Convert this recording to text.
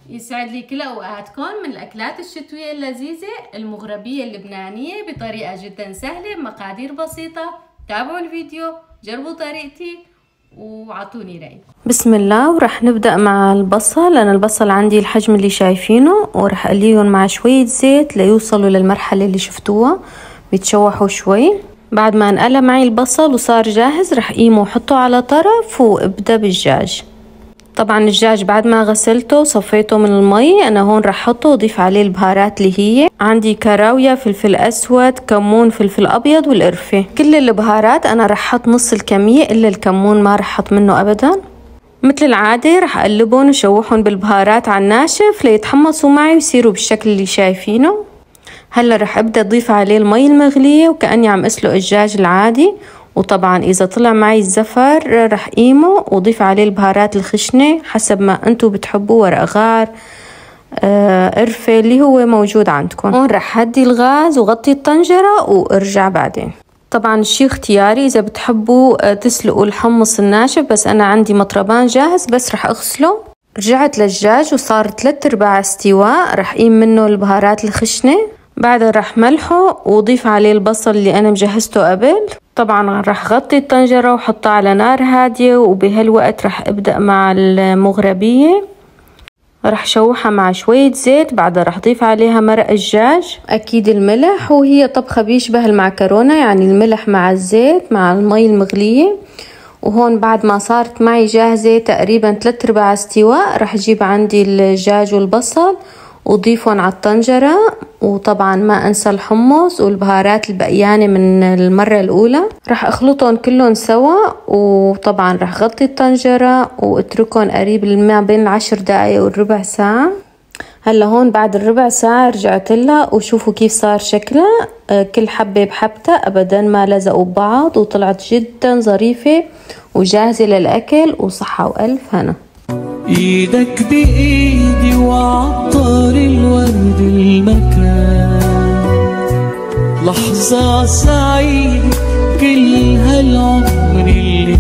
يسعد لي كل اوقاتكم. من الاكلات الشتويه اللذيذه المغربيه اللبنانيه بطريقه جدا سهله بمقادير بسيطه. تابعوا الفيديو، جربوا طريقتي وعطوني رايكم. بسم الله. ورح نبدأ مع البصل. أنا البصل عندي الحجم اللي شايفينه، ورح أقليهم مع شوية زيت ليوصلوا للمرحلة اللي شفتوها بيتشوحوا شوي. بعد ما انقلى معي البصل وصار جاهز رح قيمه وحطه على طرف وابدأ بالدجاج. طبعا الدجاج بعد ما غسلته وصفيته من المي أنا هون رح أحطه وأضيف عليه البهارات اللي هي عندي كراوية، فلفل أسود، كمون، فلفل أبيض والقرفة. كل البهارات أنا رح أحط نص الكمية إلا الكمون ما رح أحط منه أبدا. مثل العادة رح أقلبهم وشوحهم بالبهارات على الناشف ليتحمصوا معي ويصيروا بالشكل اللي شايفينه. هلا رح أبدأ أضيف عليه المي المغلية وكأني عم أسلق الدجاج العادي. وطبعا إذا طلع معي الزفر رح قيمه وأضيف عليه البهارات الخشنة حسب ما أنتوا بتحبوا، ورق غار، قرفة، اللي هو موجود عندكم. هون رح هدي الغاز وغطي الطنجرة وارجع بعدين. طبعا الشي اختياري، إذا بتحبوا تسلقوا الحمص الناشف، بس أنا عندي مطربان جاهز بس رح أغسله. رجعت للدجاج وصار 3/4 استواء. رح قيم منه البهارات الخشنة، بعدها رح ملحه وأضيف عليه البصل اللي أنا مجهزته قبل. طبعا رح غطي الطنجرة وحطها على نار هادية، وبهالوقت رح أبدأ مع المغربية. رح شوحها مع شوية زيت، بعدها رح أضيف عليها مرق الدجاج، أكيد الملح، وهي طبخة بيشبه المعكرونة، يعني الملح مع الزيت مع المي المغلية. وهون بعد ما صارت معي جاهزة تقريبا 3/4 استواء رح أجيب عندي الدجاج والبصل وضيفهم على الطنجرة. وطبعا ما انسى الحمص والبهارات البقيانة من المرة الاولى. رح اخلطهم كلهم سوا، وطبعا رح غطي الطنجرة واتركهم قريب ما بين 10 دقايق والربع ساعة. هلا هون بعد الربع ساعة رجعت لها وشوفوا كيف صار شكلها، كل حبة بحبتها ابدا ما لزقوا ببعض، وطلعت جدا ظريفة وجاهزة للاكل. وصحة والف هنا. ايدك بايدي وعطر الورد المكان، لحظة سعيدة كل هالعمر اللي